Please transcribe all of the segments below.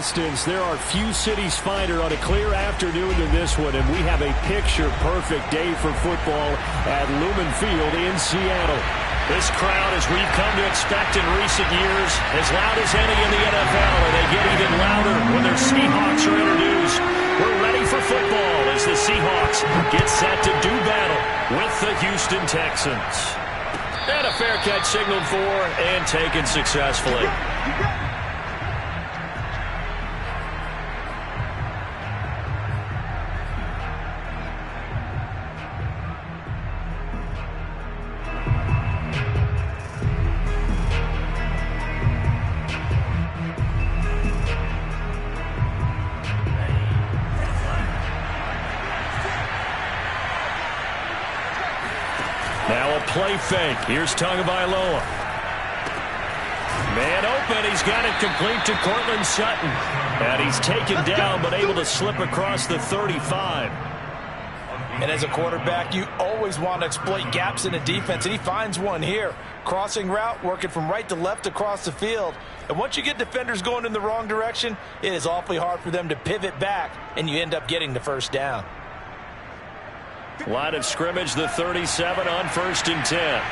distance, there are few cities finer on a clear afternoon than this one, and we have a picture-perfect day for football at Lumen Field in Seattle. This crowd, as we've come to expect in recent years, as loud as any in the NFL, and they get even louder when their Seahawks are introduced. We're ready for football as the Seahawks get set to do battle with the Houston Texans. And a fair catch signaled for and taken successfully. Now a play fake. Here's Tagovailoa. Man open. He's got it complete to Cortland Sutton. And he's taken down but able to slip across the 35. And as a quarterback, you always want to exploit gaps in a defense, and he finds one here. Crossing route, working from right to left across the field. And once you get defenders going in the wrong direction, it is awfully hard for them to pivot back, and you end up getting the first down. Line of scrimmage, the 37 on 1st and 10.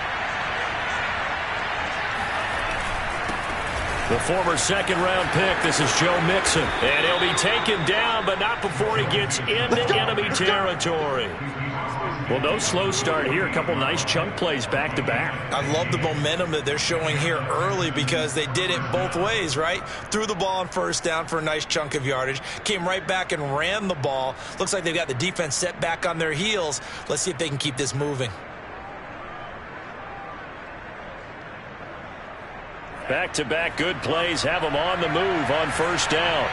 The former second-round pick, this is Joe Mixon. And he'll be taken down, but not before he gets into enemy territory. Well, no slow start here. A couple nice chunk plays back-to-back. I love the momentum that they're showing here early because they did it both ways, right? Threw the ball on 1st down for a nice chunk of yardage. Came right back and ran the ball. Looks like they've got the defense set back on their heels. Let's see if they can keep this moving. Back-to-back good plays have them on the move on 1st down.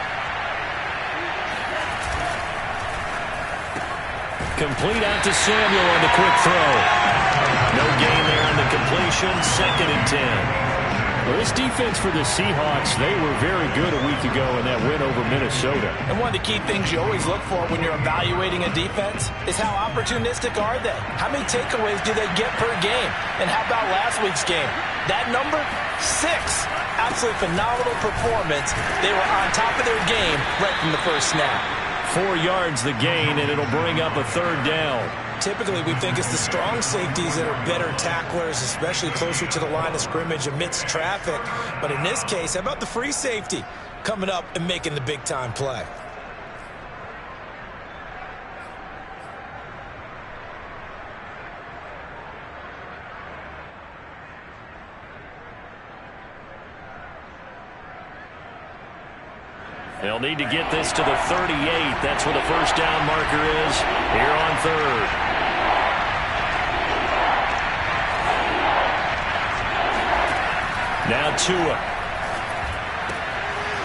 Complete out to Samuel on the quick throw. No gain there on the completion. 2nd and 10. Well, this defense for the Seahawks, they were very good a week ago in that win over Minnesota. And one of the key things you always look for when you're evaluating a defense is how opportunistic are they? How many takeaways do they get per game? And how about last week's game? That number, 6. Absolutely phenomenal performance. They were on top of their game right from the first snap. 4 yards the gain, and it'll bring up a 3rd down. Typically, we think it's the strong safeties that are better tacklers, especially closer to the line of scrimmage amidst traffic. But in this case, how about the free safety coming up and making the big-time play? They'll need to get this to the 38. That's where the 1st down marker is here on 3rd. Now Tua.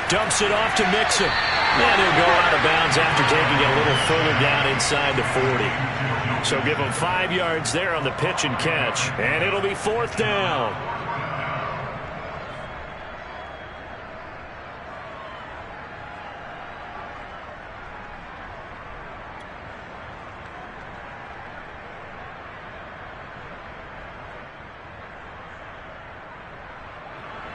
Dumps it off to Mixon. And he'll go out of bounds after taking it a little further down inside the 40. So give him 5 yards there on the pitch and catch. And it'll be 4th down.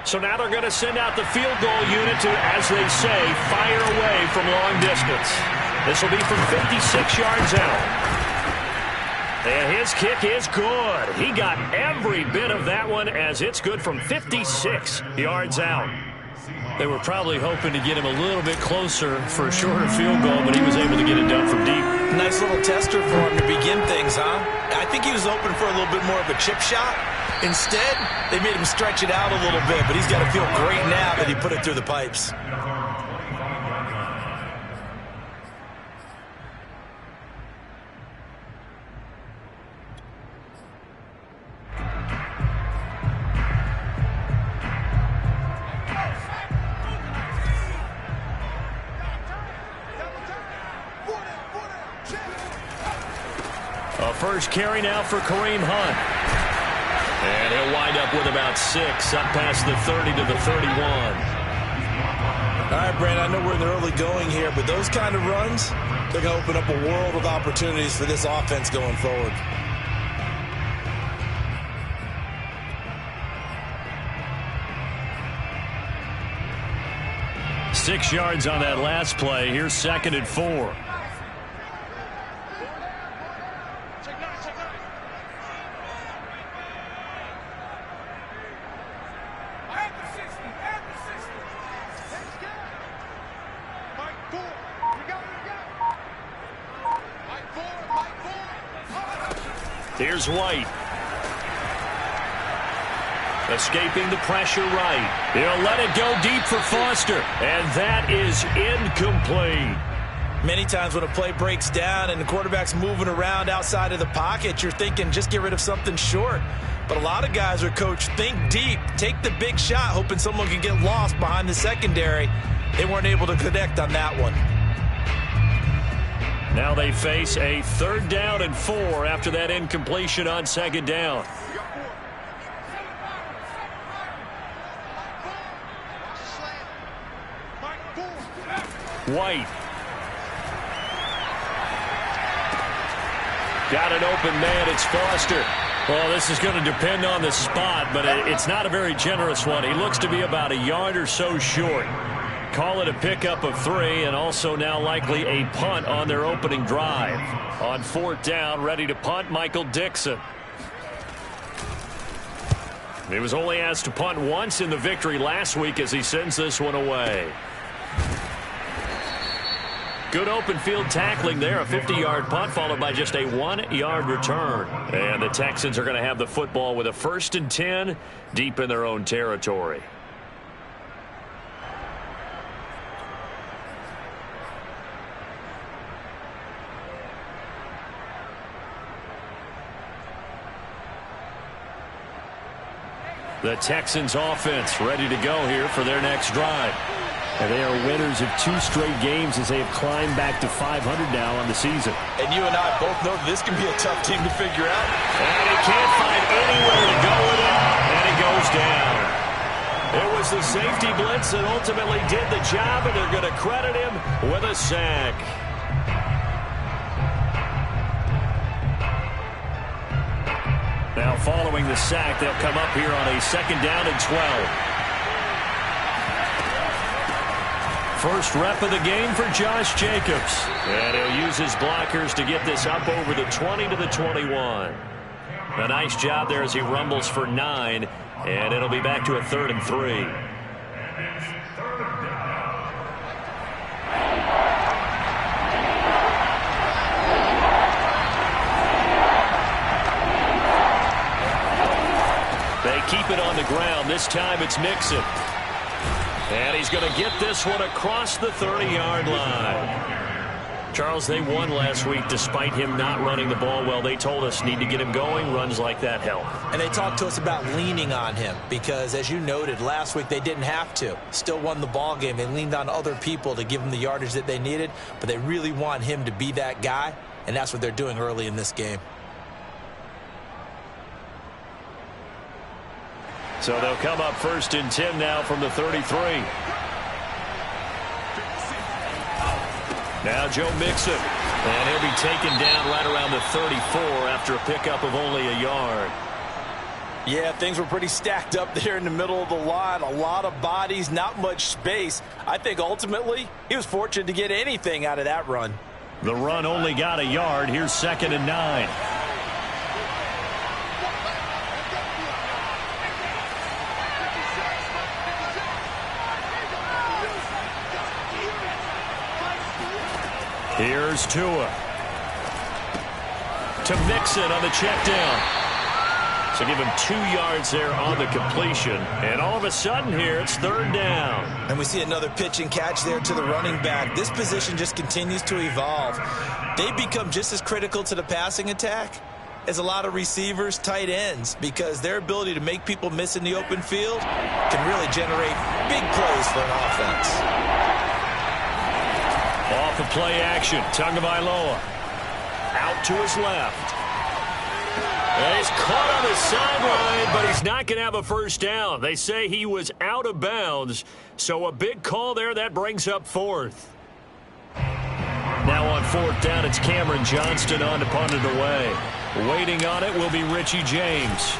So now they're going to send out the field goal unit to, as they say, fire away from long distance. This will be from 56 yards out. And his kick is good. He got every bit of that one as it's good from 56 yards out. They were probably hoping to get him a little bit closer for a shorter field goal, but he was able to get it done from deep. Nice little tester for him to begin things, huh? I think he was open for a little bit more of a chip shot. Instead, they made him stretch it out a little bit, but he's got to feel great now that he put it through the pipes. A first carry now for Kareem Hunt. And he'll wind up with about 6, up past the 30 to the 31. All right, Brandon, I know we're in the early going here, but those kind of runs, they're going to open up a world of opportunities for this offense going forward. 6 yards on that last play. Here's 2nd and 4. Here's White. Escaping the pressure right. He'll let it go deep for Foster. And that is incomplete. Many times when a play breaks down and the quarterback's moving around outside of the pocket, you're thinking just get rid of something short. But a lot of guys are coached, think deep, take the big shot, hoping someone can get lost behind the secondary. They weren't able to connect on that one. Now they face a 3rd down and 4 after that incompletion on 2nd down. White. Got an open man. It's Foster. Well, this is going to depend on the spot, but it's not a very generous one. He looks to be about a yard or so short. Call it a pickup of 3, and also now likely a punt on their opening drive. On 4th down, ready to punt, Michael Dixon. He was only asked to punt once in the victory last week as he sends this one away. Good open field tackling there. A 50-yard punt followed by just a 1-yard return. And the Texans are going to have the football with a 1st and 10 deep in their own territory. The Texans offense ready to go here for their next drive. And they are winners of 2 straight games as they have climbed back to 500 now on the season. And you and I both know this can be a tough team to figure out. And he can't find anywhere to go with it, and it goes down. It was the safety blitz that ultimately did the job, and they're going to credit him with a sack. Now following the sack, they'll come up here on a 2nd down and 12. First rep of the game for Josh Jacobs. And he'll use his blockers to get this up over the 20 to the 21. A nice job there as he rumbles for 9. And it'll be back to a 3rd and 3. They keep it on the ground. This time it's Mixon. And he's going to get this one across the 30-yard line. Charles, they won last week despite him not running the ball well. They told us need to get him going. Runs like that help. And they talked to us about leaning on him because, as you noted, last week they didn't have to. Still won the ball game. They leaned on other people to give them the yardage that they needed, but they really want him to be that guy, and that's what they're doing early in this game. So they'll come up 1st and 10 now from the 33. Now Joe Mixon. And he'll be taken down right around the 34 after a pickup of only a yard. Yeah, things were pretty stacked up there in the middle of the line. A lot of bodies, not much space. I think ultimately he was fortunate to get anything out of that run. The run only got a yard. Here's 2nd and 9. Here's Tua. To Mixon on the check down. So give him 2 yards there on the completion. And all of a sudden here, it's 3rd down. And we see another pitch and catch there to the running back. This position just continues to evolve. They become just as critical to the passing attack as a lot of receivers, tight ends, because their ability to make people miss in the open field can really generate big plays for an offense. Off of play action, Tagovailoa. Out to his left. And he's caught on the sideline, but he's not going to have a 1st down. They say he was out of bounds, so a big call there. That brings up 4th. Now on 4th down, it's Cameron Johnston on to punt it away. Waiting on it will be Richie James.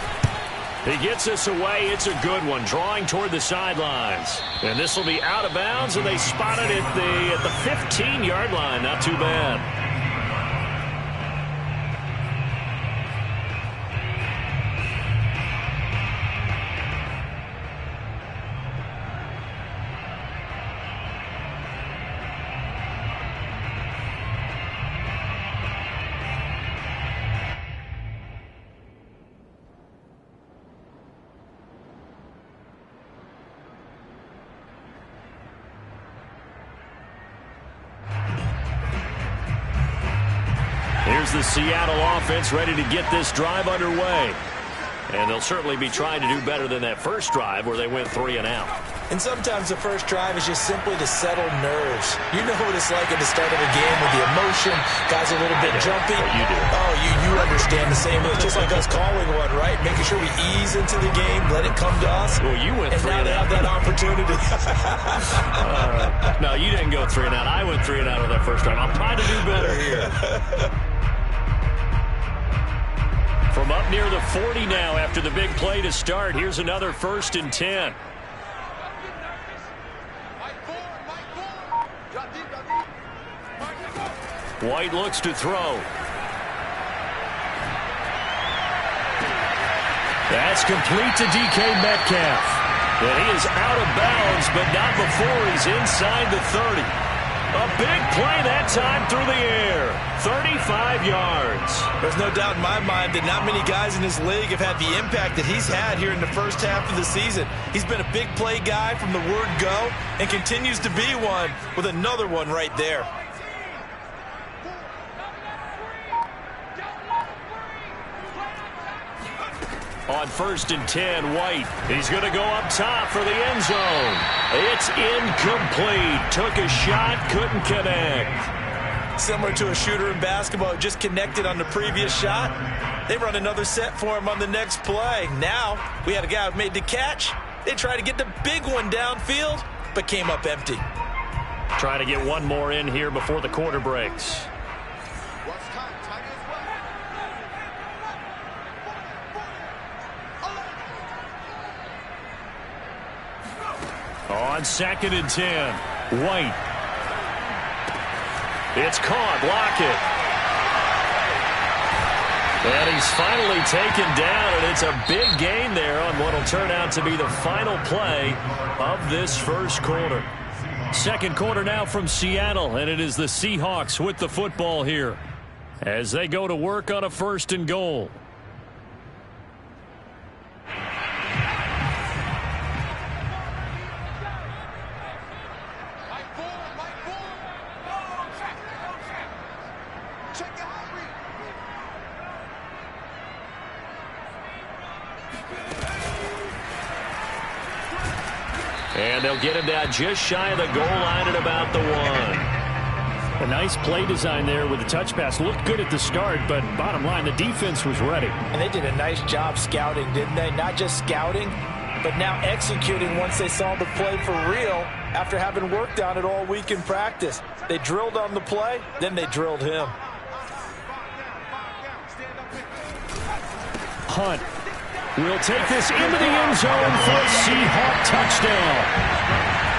He gets this away. It's a good one, drawing toward the sidelines. And this will be out of bounds, and they spot it at the 15-yard line. Not too bad. Here's the Seattle offense ready to get this drive underway. And they'll certainly be trying to do better than that first drive where they went 3 and out. And sometimes the first drive is just simply to settle nerves. You know what it's like at the start of a game with the emotion. Guys a little bit jumpy. You do. Oh, you understand the same. It's just like us calling one, right? Making sure we ease into the game, let it come to us. Well, you went 3 and out. And now they have that opportunity. No, you didn't go 3 and out. I went 3 and out on that first drive. I'll try to do better here. From up near the 40 now after the big play to start. Here's another 1st and 10. White looks to throw. That's complete to DK Metcalf. And he is out of bounds, but not before he's inside the 30. A big play that time through the air. 35 yards. There's no doubt in my mind that not many guys in this league have had the impact that he's had here in the first half of the season. He's been a big play guy from the word go and continues to be one with another one right there. On 1st and 10, White. He's going to go up top for the end zone. It's incomplete. Took a shot, couldn't connect. Similar to a shooter in basketball, just connected on the previous shot. They run another set for him on the next play. Now, we had a guy who made the catch. They tried to get the big one downfield, but came up empty. Trying to get one more in here before the quarter breaks. On 2nd and 10, White. It's caught. Lockett. And he's finally taken down, and it's a big gain there on what will turn out to be the final play of this first quarter. Second quarter now from Seattle, and it is the Seahawks with the football here as they go to work on a 1st and goal. And they'll get him down just shy of the goal line at about the 1. A nice play design there with the touch pass. Looked good at the start, but bottom line, the defense was ready. And they did a nice job scouting, didn't they? Not just scouting, but now executing once they saw the play for real after having worked on it all week in practice. They drilled on the play, then they drilled him. Hunt will take this into the end zone for a Seahawk touchdown.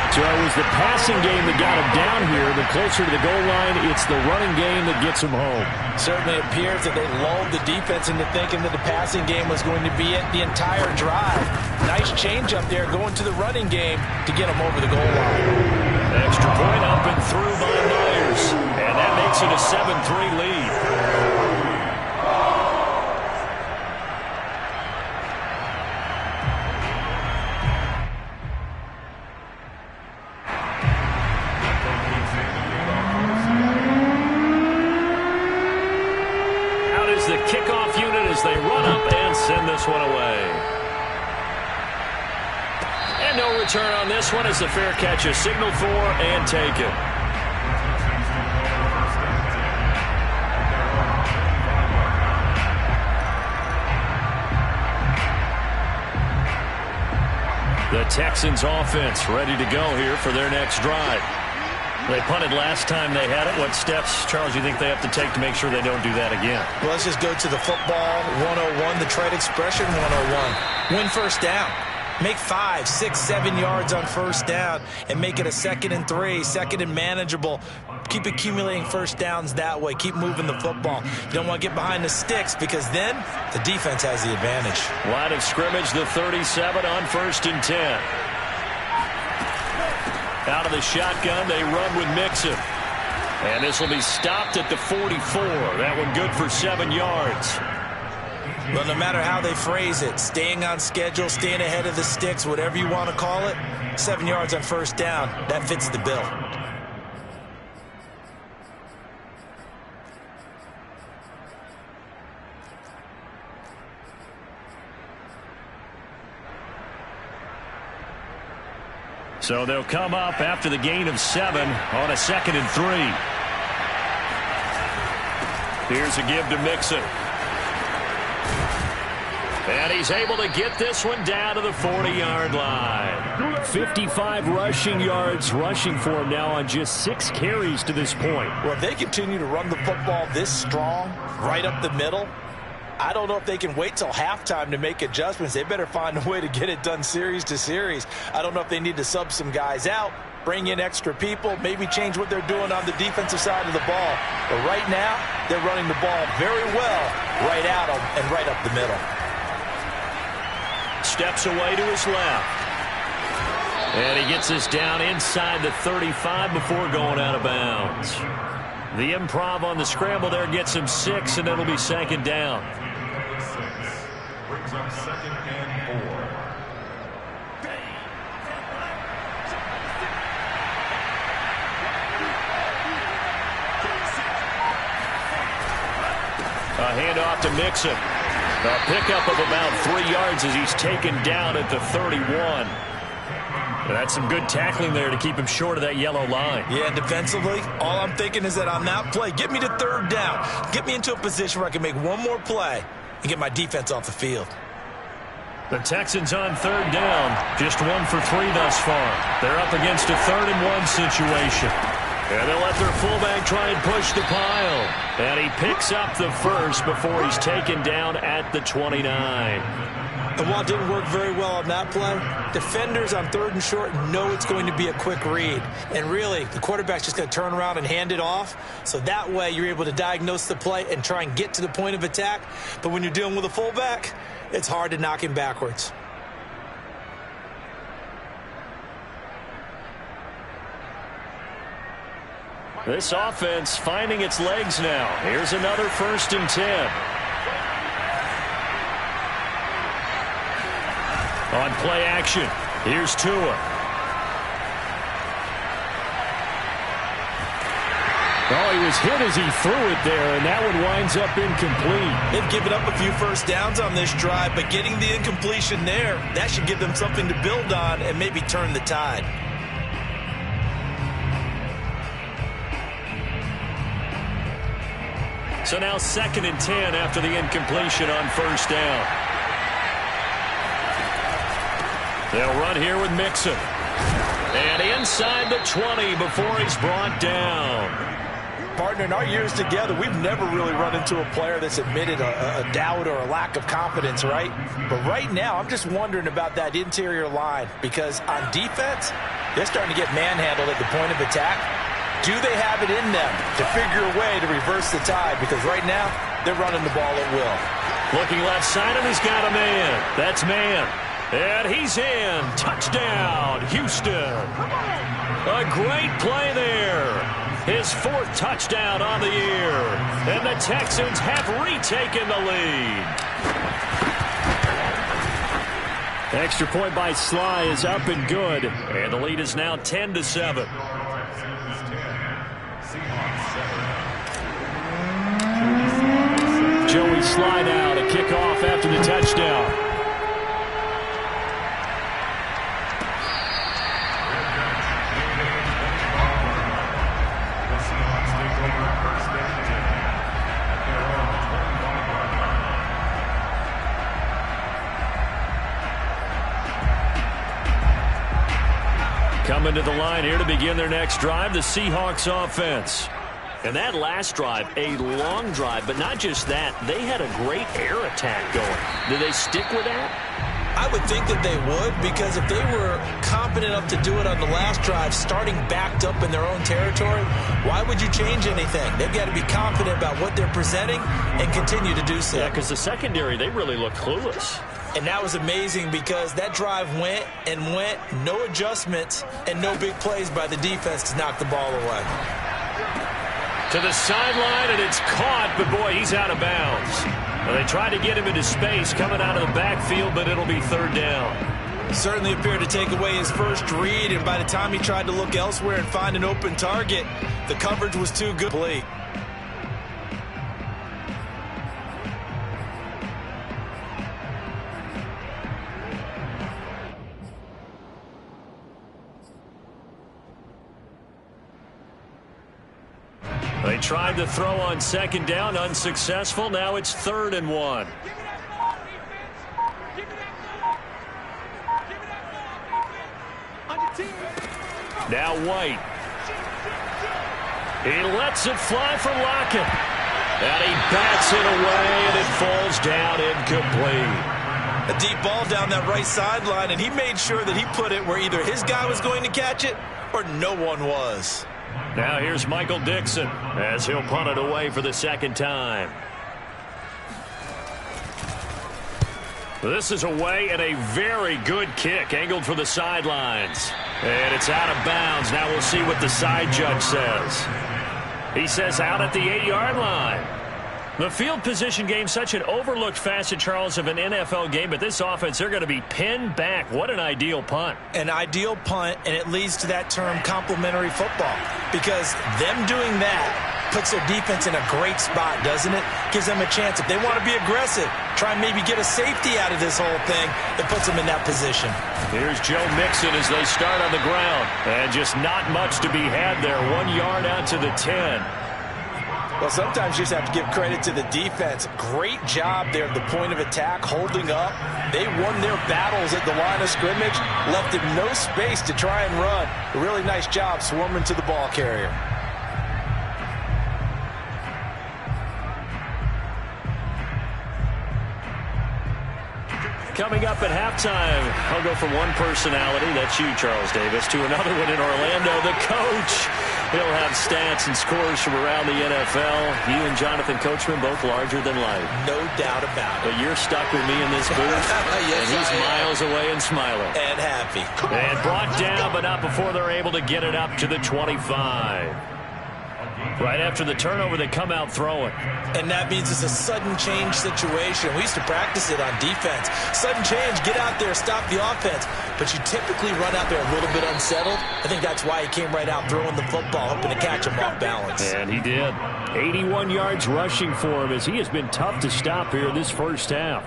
So it was the passing game that got him down here, but closer to the goal line, it's the running game that gets him home. Certainly appears that they lulled the defense into thinking that the passing game was going to be it the entire drive. Nice change up there going to the running game to get him over the goal line. Extra point up and through by Myers, and that makes it a 7-3 lead. The kickoff unit as they run up and send this one away. And no return on this one as the fair catch is signaled for and taken. The Texans offense ready to go here for their next drive. They punted last time they had it. What steps, Charles, do you think they have to take to make sure they don't do that again? Well, let's just go to the football 101, the trade expression 101. Win first down. Make 5, 6, 7 yards on first down and make it a 2nd and 3, 2nd and manageable. Keep accumulating first downs that way. Keep moving the football. You don't want to get behind the sticks because then the defense has the advantage. Line of scrimmage, the 37 on 1st and 10. Out of the shotgun, they run with Mixon. And this will be stopped at the 44. That one good for 7 yards. Well, no matter how they phrase it, staying on schedule, staying ahead of the sticks, whatever you want to call it, 7 yards on first down, that fits the bill. So they'll come up after the gain of 7 on a 2nd and 3. Here's a give to Mixon. And he's able to get this one down to the 40-yard line. 55 rushing yards rushing for him now on just 6 carries to this point. Well, if they continue to run the football this strong, right up the middle, I don't know if they can wait till halftime to make adjustments. They better find a way to get it done series to series. I don't know if they need to sub some guys out, bring in extra people, maybe change what they're doing on the defensive side of the ball. But right now, they're running the ball very well right at them and right up the middle. Steps away to his left. And he gets this down inside the 35 before going out of bounds. The improv on the scramble there gets him 6, and it'll be 2nd down. Brings up 2nd and 4. A handoff to Mixon. A pickup of about 3 yards as he's taken down at the 31. That's some good tackling there to keep him short of that yellow line. Yeah, defensively, all I'm thinking is that on that play, get me to 3rd down. Get me into a position where I can make one more play and get my defense off the field. The Texans on 3rd down. Just 1 for 3 thus far. They're up against a 3rd and 1 situation. And they'll let their fullback try and push the pile. And he picks up the first before he's taken down at the 29. And while it didn't work very well on that play, defenders on 3rd and short know it's going to be a quick read. And really, the quarterback's just going to turn around and hand it off. So that way, you're able to diagnose the play and try and get to the point of attack. But when you're dealing with a fullback, it's hard to knock him backwards. This offense finding its legs now. Here's another 1st and 10. On play action, here's Tua. Oh, he was hit as he threw it there, and that one winds up incomplete. They've given up a few first downs on this drive, but getting the incompletion there, that should give them something to build on and maybe turn the tide. So now 2nd and 10 after the incompletion on 1st down. They'll run here with Mixon. And inside the 20 before he's brought down. Partner, in our years together, we've never really run into a player that's admitted a doubt or a lack of confidence, right? But right now, I'm just wondering about that interior line because on defense, they're starting to get manhandled at the point of attack. Do they have it in them to figure a way to reverse the tide? Because right now, they're running the ball at will. Looking left side, and he's got a man. That's man. And he's in. Touchdown, Houston. A great play there. His 4th touchdown on the year. And the Texans have retaken the lead. Extra point by Sly is up and good. And the lead is now 10-7. Joey Sly now to kick off after the touchdown. Coming to the line here to begin their next drive, the Seahawks offense. And that last drive, a long drive, but not just that. They had a great air attack going. Do they stick with that? I would think that they would, because if they were confident enough to do it on the last drive, starting backed up in their own territory, why would you change anything? They've got to be confident about what they're presenting and continue to do so. Yeah, because the secondary, they really look clueless. And that was amazing because that drive went and went, no adjustments, and no big plays by the defense to knock the ball away. To the sideline, and it's caught, but boy, he's out of bounds. Well, they tried to get him into space coming out of the backfield, but it'll be third down. Certainly appeared to take away his first read, and by the time he tried to look elsewhere and find an open target, the coverage was too good. They tried to throw on second down, unsuccessful. Now it's 3rd and 1. Now White. He lets it fly for Lockett. And he bats it away, and it falls down incomplete. A deep ball down that right sideline, and he made sure that he put it where either his guy was going to catch it or no one was. Now here's Michael Dixon as he'll punt it away for the second time. This is away, and a very good kick angled for the sidelines. And it's out of bounds. Now we'll see what the side judge says. He says out at the 8-yard line. The field position game, such an overlooked facet, Charles, of an NFL game, but this offense, they're going to be pinned back. What an ideal punt. An ideal punt, and it leads to that term complementary football, because them doing that puts their defense in a great spot, doesn't it? Gives them a chance. If they want to be aggressive, try and maybe get a safety out of this whole thing, it puts them in that position. Here's Joe Mixon as they start on the ground, and just not much to be had there. 1 yard out to the 10. Well, sometimes you just have to give credit to the defense. Great job there at the point of attack, holding up. They won their battles at the line of scrimmage, left them no space to try and run. A really nice job swarming to the ball carrier. Coming up at halftime, I'll go from one personality, that's you, Charles Davis, to another one in Orlando, the coach. He'll have stats and scores from around the NFL. You and Jonathan Coachman, both larger than life. No doubt about it. But you're stuck with me in this booth, yes, and he's miles away and smiling. And happy. And brought down, but not before they're able to get it up to the 25. Right after the turnover, they come out throwing. And that means it's a sudden change situation. We used to practice it on defense. Sudden change, get out there, stop the offense. But you typically run out there a little bit unsettled. I think that's why he came right out throwing the football, hoping to catch him off balance. And he did. 81 yards rushing for him, as he has been tough to stop here this first half.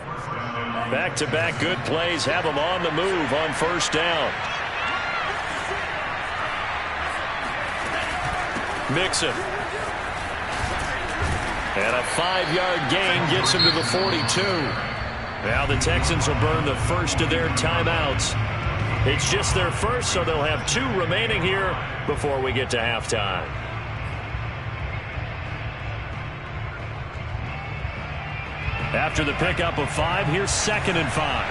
Back-to-back good plays have him on the move on first down. Mixon. And a 5-yard gain gets him to the 42. Now the Texans will burn the first of their timeouts. It's just their first, so they'll have 2 remaining here before we get to halftime. After the pickup of 5, here's 2nd and 5.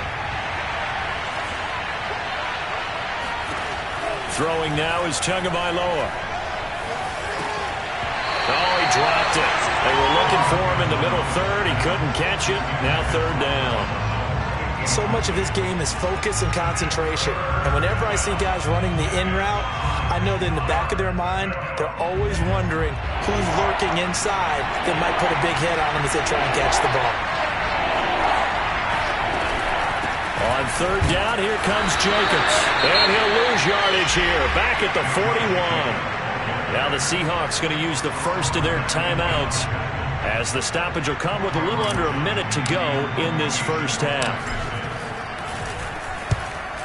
Throwing now is Tagovailoa. Oh, he dropped it. They were looking for him in the middle third. He couldn't catch it. Now 3rd down. So much of this game is focus and concentration. And whenever I see guys running the in route, I know that in the back of their mind, they're always wondering who's lurking inside that might put a big hit on them as they try and catch the ball. On 3rd down, here comes Jacobs. And he'll lose yardage here. Back at the 41. Now the Seahawks going to use the first of their timeouts, as the stoppage will come with a little under a minute to go in this first half.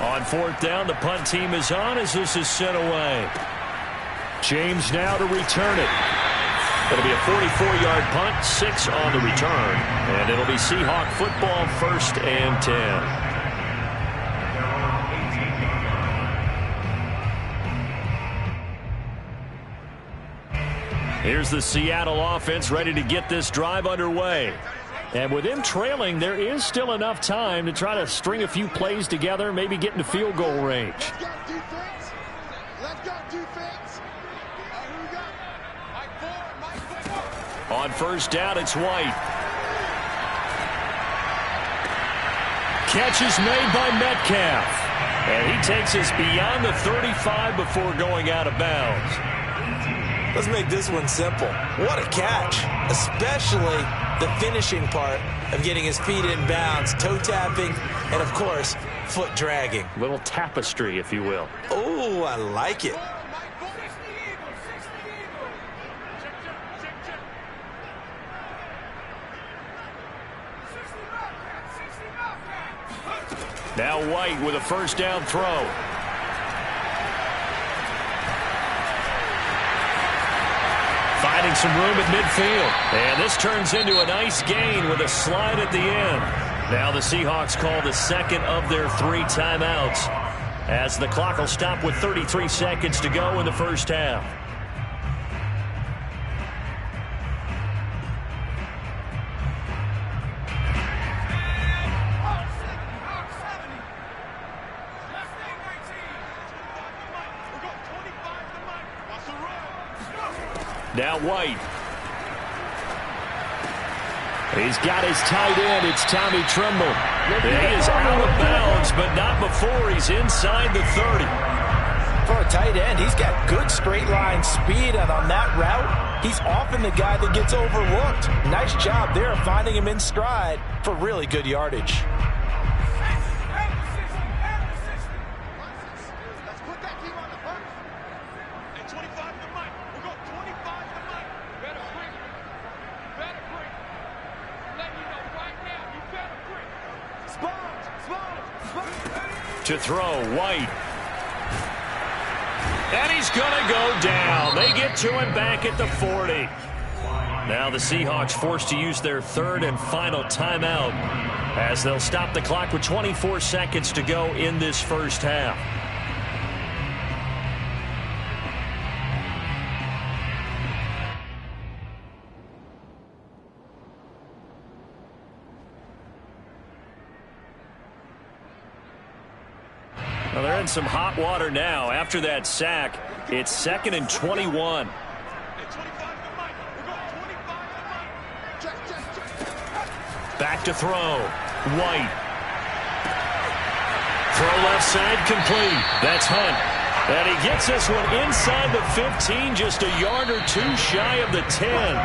On 4th down, the punt team is on as this is sent away. James now to return it. It'll be a 44-yard punt, 6 on the return, and it'll be Seahawk football, 1st and 10. Here's the Seattle offense ready to get this drive underway. And with them trailing, there is still enough time to try to string a few plays together, maybe get into field goal range. Let's go defense. Who we got? Mike 4. On first down, it's White. Catch is made by Metcalf. And he takes us beyond the 35 before going out of bounds. Let's make this one simple. What a catch, especially the finishing part of getting his feet in bounds, toe tapping, and of course, foot dragging. Little tapestry, if you will. Oh, I like it. Now White with a first down throw. Finding some room at midfield. And this turns into a nice gain with a slide at the end. Now the Seahawks call the second of their 3 timeouts, as the clock will stop with 33 seconds to go in the first half. Now White. He's got his tight end. It's Tommy Tremble. He is out of bounds, but not before he's inside the 30. For a tight end, he's got good straight line speed, and on that route, he's often the guy that gets overlooked. Nice job there of finding him in stride for really good yardage. To throw, White. And he's going to go down. They get to him back at the 40. Now the Seahawks forced to use their 3rd and final timeout, as they'll stop the clock with 24 seconds to go in this first half. Well, they're in some hot water now. After that sack, it's 2nd and 21. Back to throw. White. Throw left side complete. That's Hunt. And he gets this one inside the 15, just a yard or 2 shy of the 10.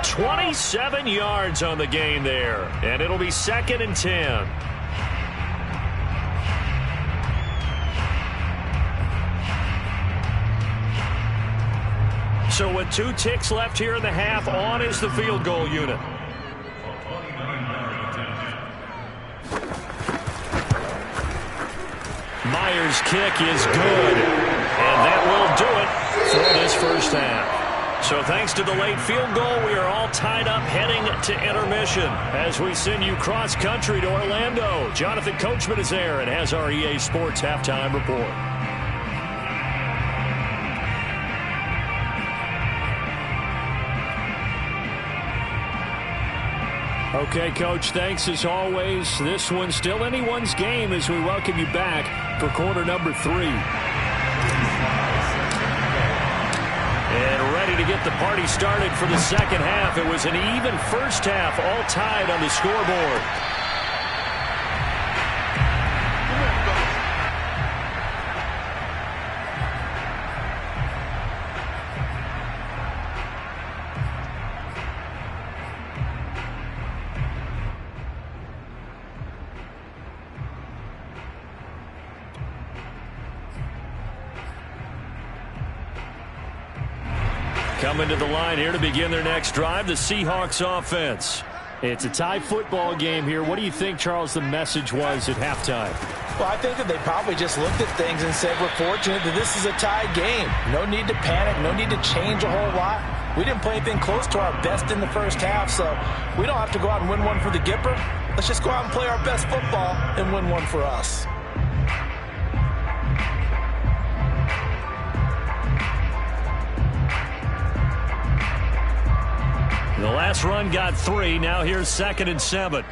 27 yards on the game there. And it'll be 2nd and 10. So with 2 ticks left here in the half, on is the field goal unit. Myers' kick is good. And that will do it for this first half. So thanks to the late field goal, we are all tied up heading to intermission as we send you cross-country to Orlando. Jonathan Coachman is there and has our EA Sports halftime report. Okay, Coach, thanks as always. This one's still anyone's game as we welcome you back for quarter number 3. And ready to get the party started for the second half. It was an even first half, all tied on the scoreboard. Coming to the line here to begin their next drive, the Seahawks offense. It's a tie football game here. What do you think, Charles, the message was at halftime? Well, I think that they probably just looked at things and said, we're fortunate that this is a tie game. No need to panic, no need to change a whole lot. We didn't play anything close to our best in the first half, so we don't have to go out and win one for the Gipper. Let's just go out and play our best football and win one for us. The last run got 3. Now here's 2nd and 7.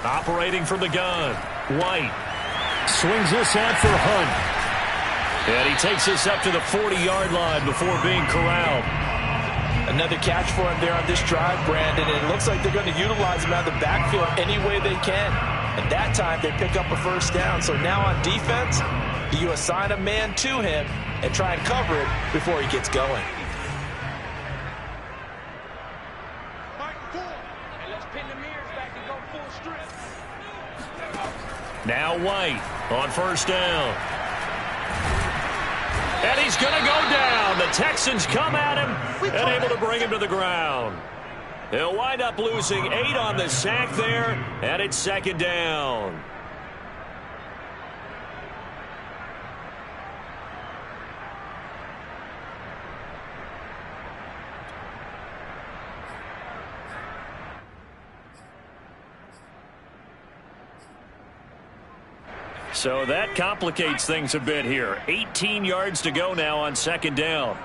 Operating from the gun. White swings this out for Hunt. And he takes this up to the 40-yard line before being corralled. Another catch for him there on this drive, Brandon, and it looks like they're going to utilize him out of the backfield any way they can. And that time they pick up a first down. So now on defense, do you assign a man to him and try and cover it before he gets going? Now White on first down. And he's going to go down. The Texans come at him and able to bring him to the ground. They'll wind up losing 8 on the sack there, and it's 2nd down. So that complicates things a bit here. 18 yards to go now on 2nd down.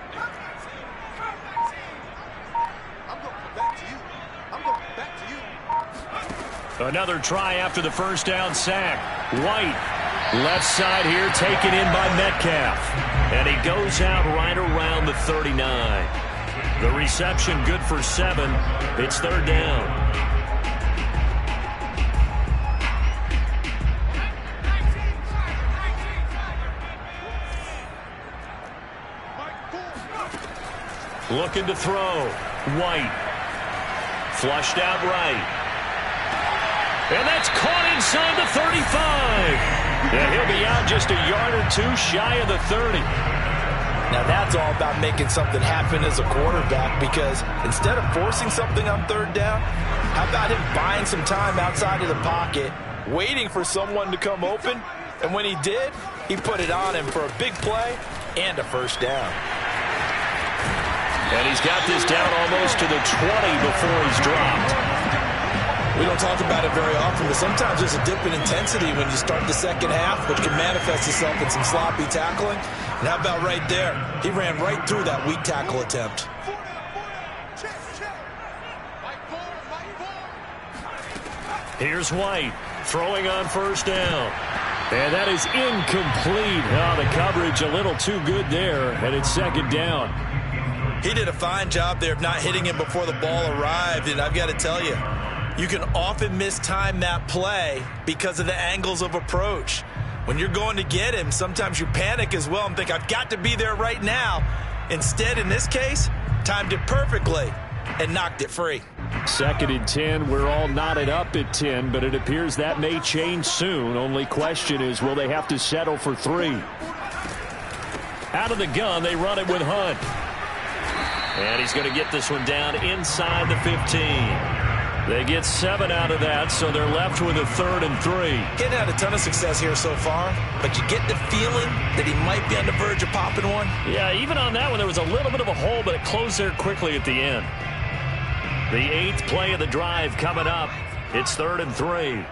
Another try after the first down sack. White, left side here, taken in by Metcalf. And he goes out right around the 39. The reception good for 7. It's 3rd down. Looking to throw. White. Flushed out right. And that's caught inside the 35. And he'll be out just a yard or 2 shy of the 30. Now that's all about making something happen as a quarterback, because instead of forcing something on 3rd down, how about him buying some time outside of the pocket, waiting for someone to come open, and when he did, he put it on him for a big play and a first down. And he's got this down almost to the 20 before he's dropped. We don't talk about it very often, but sometimes there's a dip in intensity when you start the second half, which can manifest itself in some sloppy tackling. And how about right there? He ran right through that weak tackle attempt. Here's White throwing on first down. And that is incomplete. Oh, the coverage a little too good there, and it's 2nd down. He did a fine job there of not hitting him before the ball arrived, and I've got to tell you, you can often mistime that play because of the angles of approach. When you're going to get him, sometimes you panic as well and think, I've got to be there right now. Instead, in this case, timed it perfectly and knocked it free. 2nd and 10. We're all knotted up at 10, but it appears that may change soon. Only question is, will they have to settle for 3? Out of the gun, they run it with Hunt. And he's going to get this one down inside the 15. They get 7 out of that, so they're left with a 3rd and 3. Getting had a ton of success here so far, but you get the feeling that he might be on the verge of popping one. Yeah, even on that one, there was a little bit of a hole, but it closed there quickly at the end. The 8th play of the drive coming up. It's 3rd and 3.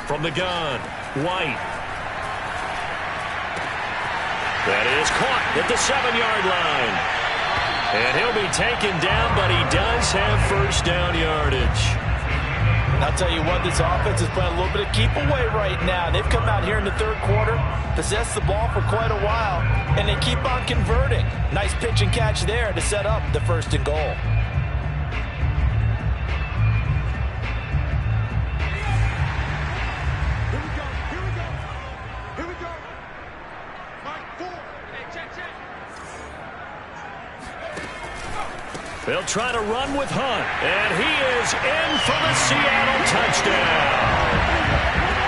From the gun, White. That is caught at the 7-yard line. And he'll be taken down, but he does have first down yardage. I'll tell you what, this offense is playing a little bit of keep away right now. They've come out here in the 3rd quarter, possessed the ball for quite a while, and they keep on converting. Nice pitch and catch there to set up the 1st and goal. They'll try to run with Hunt, and he is in for the Seattle touchdown.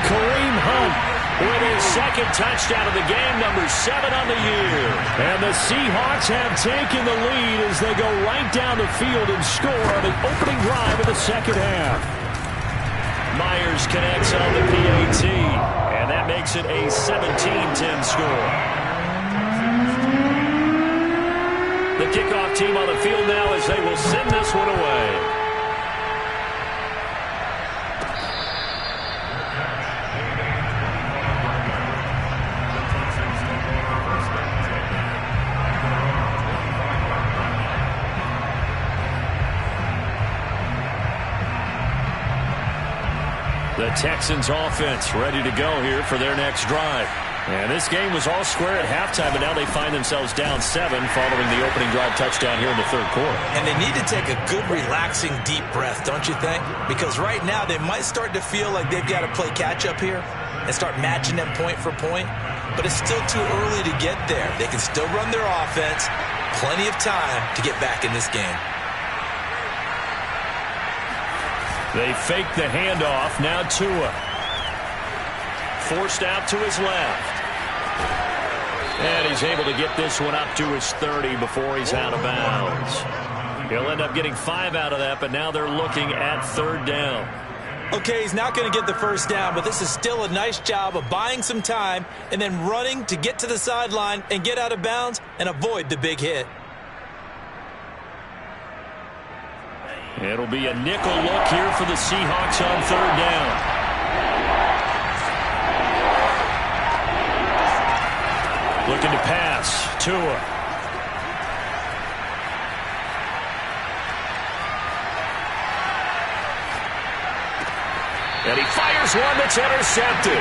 Kareem Hunt with his 2nd touchdown of the game, number 7 on the year. And the Seahawks have taken the lead as they go right down the field and score on the opening drive of the 2nd half. Myers connects on the PAT, and that makes it a Both team on the field now as they will send this one away. The Texans offense ready to go here for their next drive. And this game was all square at halftime, but now they find themselves down 7 following the opening drive touchdown here in the third quarter. And they need to take a good, relaxing, deep breath, don't you think? Because right now they might start to feel like they've got to play catch-up here and start matching them point for point. But it's still too early to get there. They can still run their offense. Plenty of time to get back in this game. They fake the handoff. Now Tua. Forced out to his left. And he's able to get this one up to his 30 before he's out of bounds. He'll end up getting 5 out of that, but now they're looking at third down. Okay, he's not going to get the first down, but this is still a nice job of buying some time and then running to get to the sideline and get out of bounds and avoid the big hit. It'll be a nickel look here for the Seahawks on third down. Looking to pass. Tua. And he fires one that's intercepted.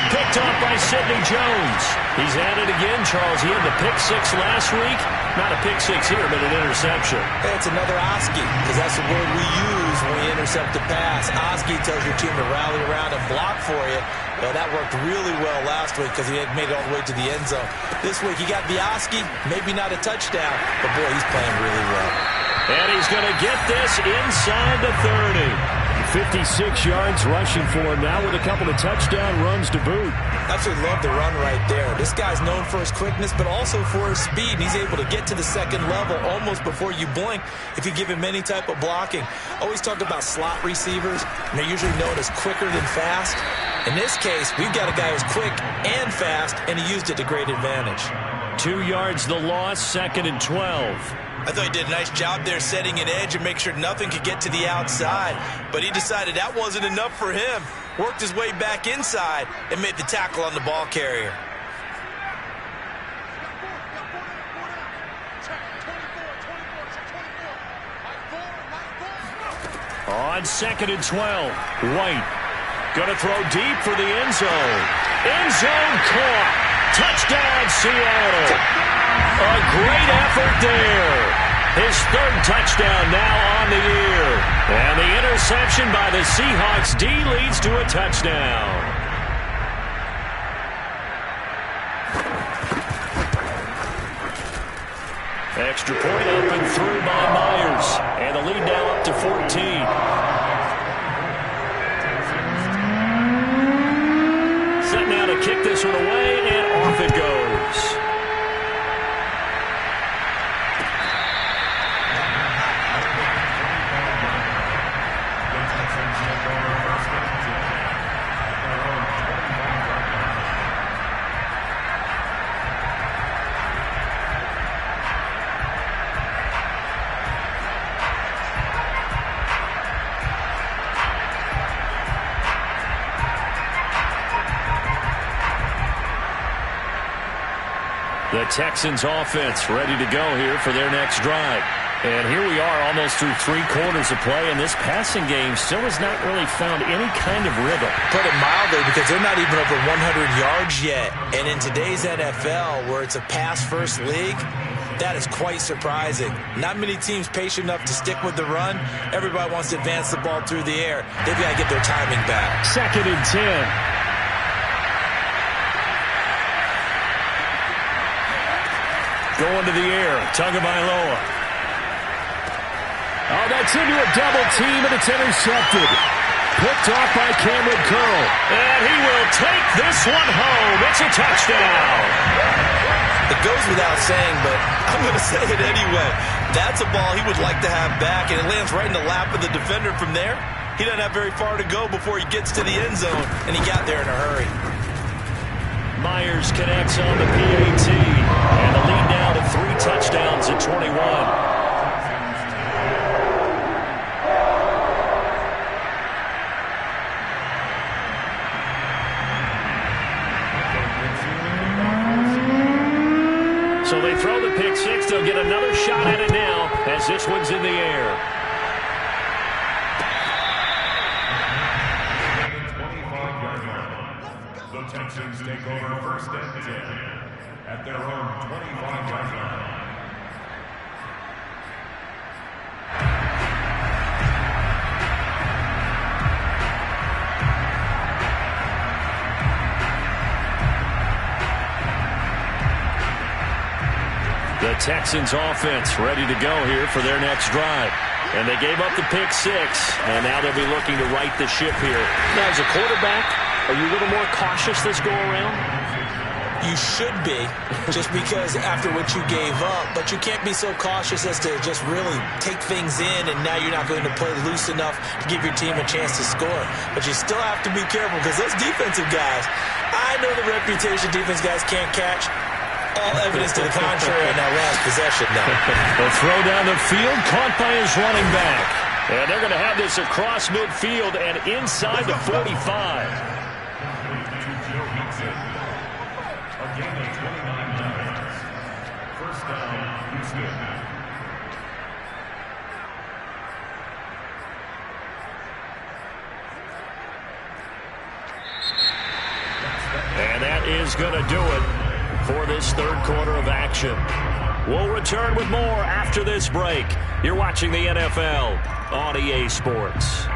Picked off by Sidney Jones. He's at it again, Charles. He had the pick 6 last week. Not a pick 6 here, but an interception. Hey, it's another Oski, because that's the word we use when we intercept a pass. Oski tells your team to rally around and block for you. Well, that worked really well last week because he had made it all the way to the end zone. This week, he got the Oski, maybe not a touchdown, but boy, he's playing really well. And he's going to get this inside the 30. 56 yards rushing for him now with a couple of touchdown runs to boot. Absolutely love the run right there. This guy's known for his quickness, but also for his speed. He's able to get to the second level almost before you blink if you give him any type of blocking. Always talk about slot receivers, and they're usually known as quicker than fast. In this case, we've got a guy who's quick and fast, and he used it to great advantage. 2 yards the loss, 2nd and 12. I thought he did a nice job there setting an edge and make sure nothing could get to the outside. But he decided that wasn't enough for him. Worked his way back inside and made the tackle on the ball carrier. On 2nd and 12, White gonna throw deep for the end zone. End zone caught. Touchdown, Seattle. A great effort there. His 3rd touchdown now on the year. And the interception by the Seahawks D leads to a touchdown. Extra point up and through by Myers. And the lead now up to 14. Set now to kick this one away, and off it goes. The Texans offense ready to go here for their next drive. And here we are almost through 3 quarters of play, and this passing game still has not really found any kind of rhythm. Put it mildly, because they're not even over 100 yards yet. And in today's NFL, where it's a pass-first league, that is quite surprising. Not many teams patient enough to stick with the run. Everybody wants to advance the ball through the air. They've got to get their timing back. 2nd and 10. Going to the air, Tagovailoa. Oh, that's into a double team, and it's intercepted. Picked off by Cameron Curl. And he will take this one home. It's a touchdown. It goes without saying, but I'm going to say it anyway. That's a ball he would like to have back, and it lands right in the lap of the defender from there. He doesn't have very far to go before he gets to the end zone, and he got there in a hurry. Myers connects on the PAT, and the lead now to 3 touchdowns at 21. throw the pick six. They'll get another shot at it now as this one's in the air. 25-yard line. The Texans take over first and 10 at their own 25-yard line. The Texans offense ready to go here for their next drive. And they gave up the pick six, and now they'll be looking to right the ship here. Now, as a quarterback, are you a little more cautious this go around? You should be, just because after what you gave up. But you can't be so cautious as to just really take things in, and now you're not going to play loose enough to give your team a chance to score. But you still have to be careful, because those defensive guys, I know the reputation defense guys can't catch. All evidence to the contrary in that last possession now. The throw down the field, caught by his running back. And they're going to have this across midfield and inside the 45. Again, 29 yards. First down, Houston. And that is going to do it for this third quarter of action. We'll return with more after this break. You're watching the NFL on EA Sports.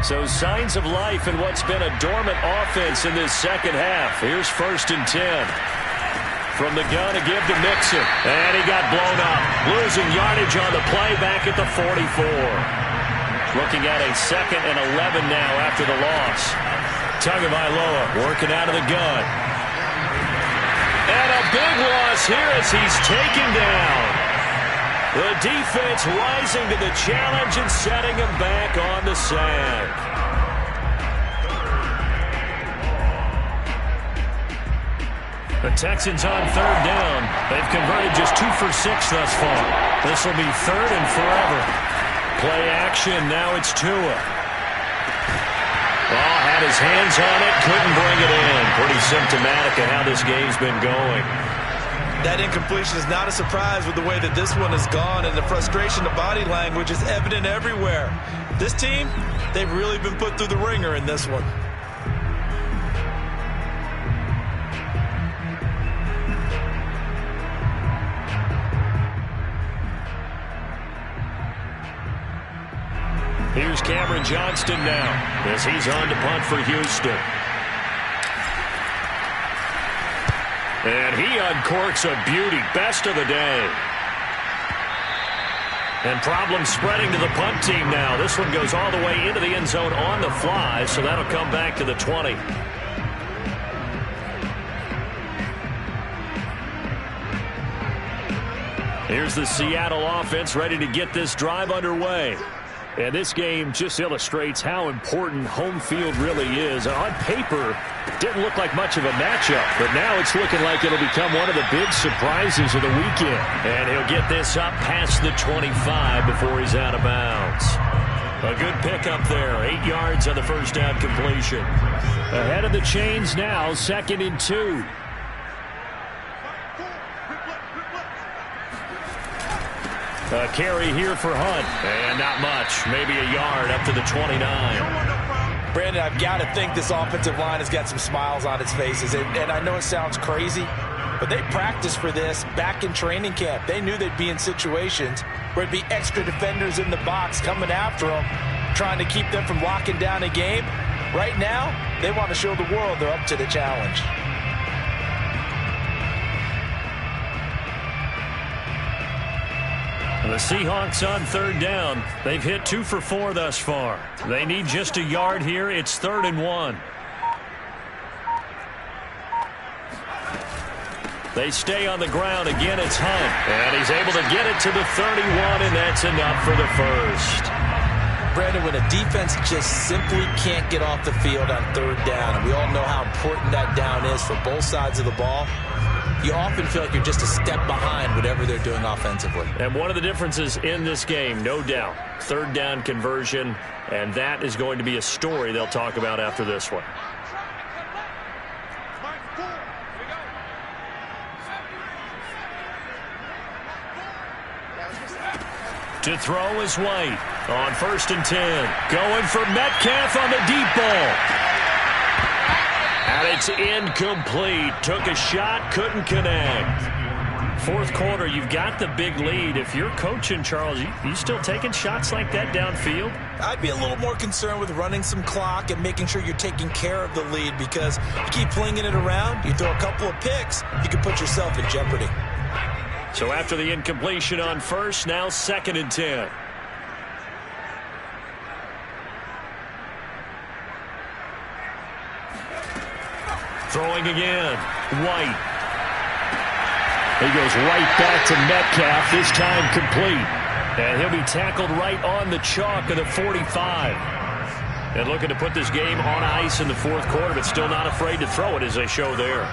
So signs of life in what's been a dormant offense in this second half. Here's 1st and 10. From the gun to give to Mixon. And he got blown up. Losing yardage on the play back at the 44. Looking at a 2nd and 11 now after the loss. Tagovailoa working out of the gun. And a big loss here as he's taken down. The defense rising to the challenge and setting him back on the sack. The Texans on 3rd down. They've converted just 2 for 6 thus far. This will be 3rd and forever. Play action, now it's Tua. Oh, had his hands on it, couldn't bring it in. Pretty symptomatic of how this game's been going. That incompletion is not a surprise with the way that this one has gone, and the frustration, the body language is evident everywhere. This team, they've really been put through the ringer in this one. Here's Cameron Johnston now as he's on to punt for Houston. And he uncorks a beauty. Best of the day. And problems spreading to the punt team now. This one goes all the way into the end zone on the fly, so that'll come back to the 20. Here's the Seattle offense ready to get this drive underway. And this game just illustrates how important home field really is. On paper, didn't look like much of a matchup, but now it's looking like it'll become one of the big surprises of the weekend. And he'll get this up past the 25 before he's out of bounds. A good pickup there, 8 yards on the first down completion. Ahead of the chains now, 2nd and 2. A carry here for Hunt, and not much, maybe a yard up to the 29. Brandon, I've got to think this offensive line has got some smiles on its faces, and I know it sounds crazy, but they practiced for this back in training camp. They knew they'd be in situations where it'd be extra defenders in the box coming after them, trying to keep them from locking down a game. Right now, they want to show the world they're up to the challenge. The Seahawks on 3rd down. They've hit 2 for 4 thus far. They need just a yard here. It's 3rd and 1. They stay on the ground. Again, it's Hunt. And he's able to get it to the 31, and that's enough for the first. Brandon, when a defense just simply can't get off the field on 3rd down, and we all know how important that down is for both sides of the ball, you often feel like you're just a step behind whatever they're doing offensively. And one of the differences in this game, no doubt, third down conversion, and that is going to be a story they'll talk about after this one. To throw is White on 1st and 10. Going for Metcalf on the deep ball. And it's incomplete. Took a shot, couldn't connect. Fourth quarter, you've got the big lead. If you're coaching, Charles, you still taking shots like that downfield? I'd be a little more concerned with running some clock and making sure you're taking care of the lead, because you keep flinging it around, you throw a couple of picks, you can put yourself in jeopardy. So after the incompletion on 1st, now 2nd and 10. Throwing again. White. He goes right back to Metcalf, this time complete. And he'll be tackled right on the chalk of the 45. And looking to put this game on ice in the fourth quarter, but still not afraid to throw it, as they show there.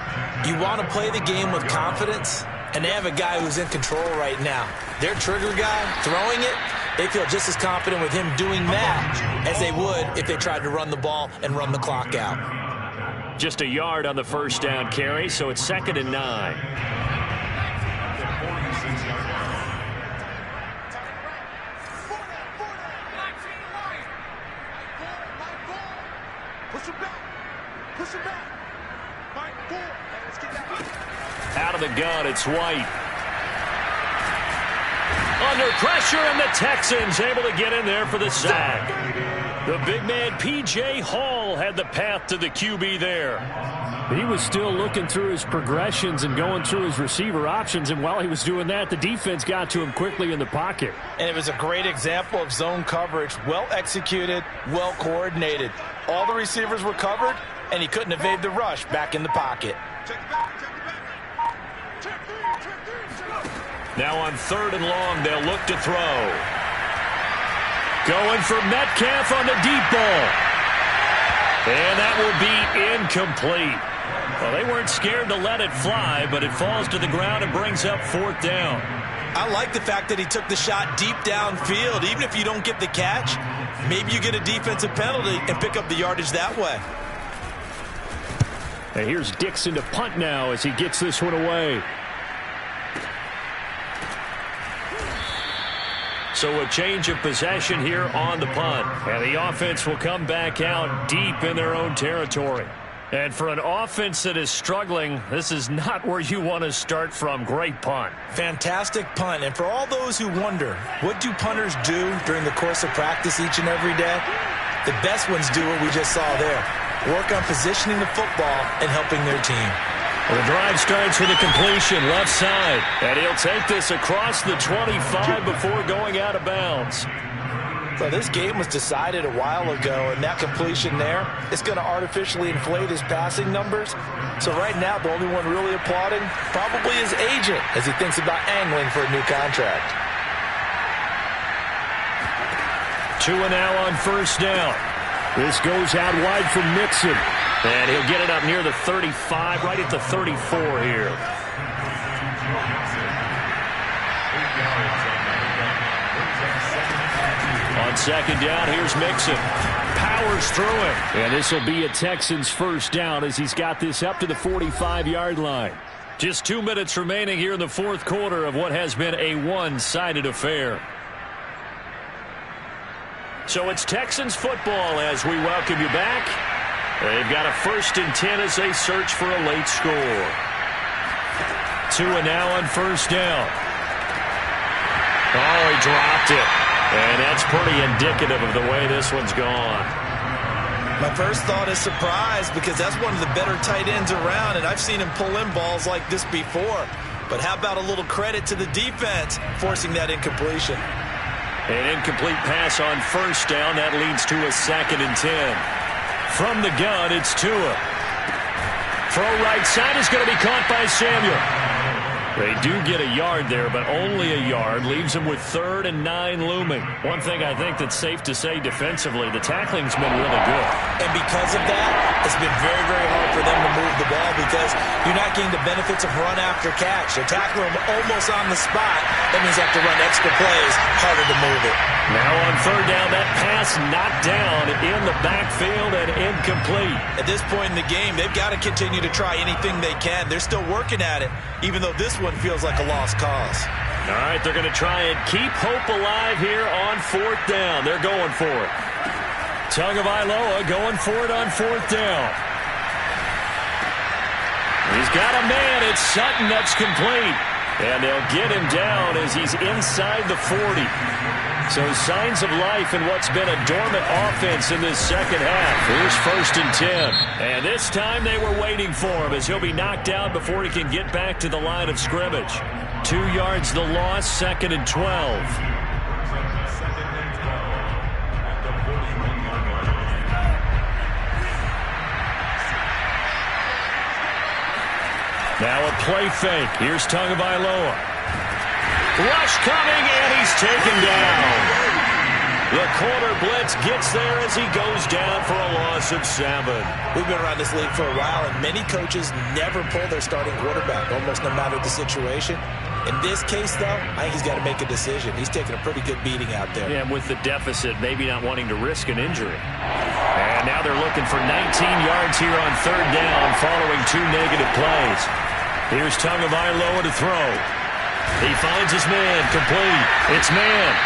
You want to play the game with confidence, and they have a guy who's in control right now. Their trigger guy, throwing it, they feel just as confident with him doing that as they would if they tried to run the ball and run the clock out. Just a yard on the first down carry, so it's 2nd and 9. Out of the gun, it's White. Under pressure, and the Texans able to get in there for the sack. The big man, P.J. Hall, had the path to the QB there. He was still looking through his progressions and going through his receiver options, and while he was doing that, the defense got to him quickly in the pocket. And it was a great example of zone coverage. Well executed, well coordinated. All the receivers were covered, and he couldn't evade the rush back in the pocket. Now on 3rd and long, they'll look to throw. Going for Metcalf on the deep ball. And that will be incomplete. Well, they weren't scared to let it fly, but it falls to the ground and brings up 4th down. I like the fact that he took the shot deep downfield. Even if you don't get the catch, maybe you get a defensive penalty and pick up the yardage that way. And here's Dixon to punt now as he gets this one away. So a change of possession here on the punt. And the offense will come back out deep in their own territory. And for an offense that is struggling, this is not where you want to start from. Great punt. Fantastic punt. And for all those who wonder, what do punters do during the course of practice each and every day? The best ones do what we just saw there. Work on positioning the football and helping their team. Well, the drive starts with a completion left side. And he'll take this across the 25 before going out of bounds. So this game was decided a while ago, and that completion there is going to artificially inflate his passing numbers. So right now, the only one really applauding probably his agent as he thinks about angling for a new contract. 2 and now on 1st down. This goes out wide from Mixon. And he'll get it up near the 35, right at the 34 here. On 2nd down, here's Mixon. Powers through it. And this will be a Texans 1st down as he's got this up to the 45-yard line. Just 2 minutes remaining here in the fourth quarter of what has been a one-sided affair. So it's Texans football as we welcome you back. They've got a 1st and 10 as they search for a late score. 2 and now on 1st down. Oh, he dropped it. And that's pretty indicative of the way this one's gone. My first thought is surprise, because that's one of the better tight ends around, and I've seen him pull in balls like this before. But how about a little credit to the defense forcing that incompletion? An incomplete pass on 1st down. That leads to a 2nd and 10. From the gun, it's Tua. Throw right side is going to be caught by Samuel. They do get a yard there, but only a yard. Leaves them with 3rd and 9 looming. One thing I think that's safe to say defensively, the tackling's been really good. And because of that, it's been very, very hard for them to move the ball because you're not getting the benefits of run after catch. They're tackling them almost on the spot. That means they have to run extra plays, harder to move it. Now on 3rd down, that pass knocked down in the backfield and incomplete. At this point in the game, they've got to continue to try anything they can. They're still working at it, even though this one feels like a lost cause. All right, they're going to try and keep hope alive here on 4th down. They're going for it. Tagovailoa going for it on 4th down. He's got a man. It's Sutton. That's complete. And they'll get him down as he's inside the 40. So signs of life in what's been a dormant offense in this second half. Here's 1st and 10. And this time they were waiting for him as he'll be knocked out before he can get back to the line of scrimmage. 2 yards the loss, 2nd and 12. Now a play fake. Here's Tagovailoa. Rush coming, and he's taken down. The corner blitz gets there as he goes down for a loss of 7. We've been around this league for a while, and many coaches never pull their starting quarterback, almost no matter the situation. In this case, though, I think he's got to make a decision. He's taking a pretty good beating out there. Yeah, and with the deficit, maybe not wanting to risk an injury. And now they're looking for 19 yards here on 3rd down following 2 negative plays. Here's Tagovailoa to throw. He finds his man, complete. It's man.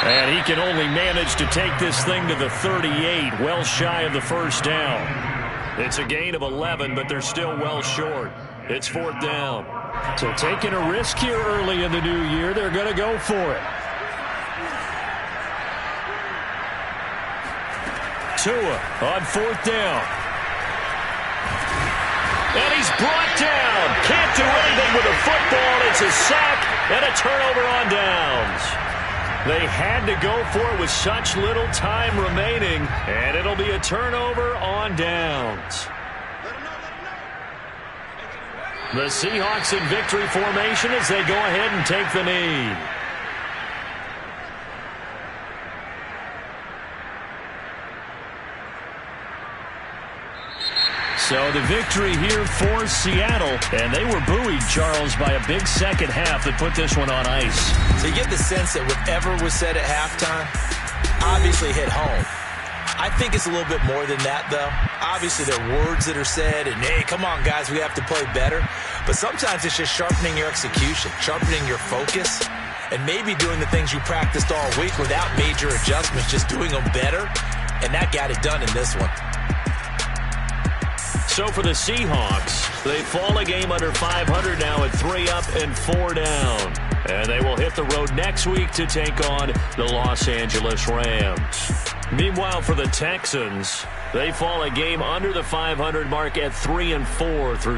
And he can only manage to take this thing to the 38, well shy of the 1st down. It's a gain of 11, but they're still well short. It's 4th down. So taking a risk here early in the new year, they're going to go for it. Tua on 4th down. And he's brought down. Can't do anything with a football. It's a sack and a turnover on downs. They had to go for it with such little time remaining, and it'll be a turnover on downs. The Seahawks in victory formation as they go ahead and take the knee. So the victory here for Seattle, and they were buoyed, Charles, by a big second half that put this one on ice. So you get the sense that whatever was said at halftime obviously hit home. I think it's a little bit more than that, though. Obviously, there are words that are said, and, hey, come on, guys, we have to play better. But sometimes it's just sharpening your execution, sharpening your focus, and maybe doing the things you practiced all week without major adjustments, just doing them better, and that got it done in this one. So for the Seahawks, they fall a game under 500 now at 3 up and 4 down. And they will hit the road next week to take on the Los Angeles Rams. Meanwhile, for the Texans, they fall a game under the 500 mark at 3 and 4 through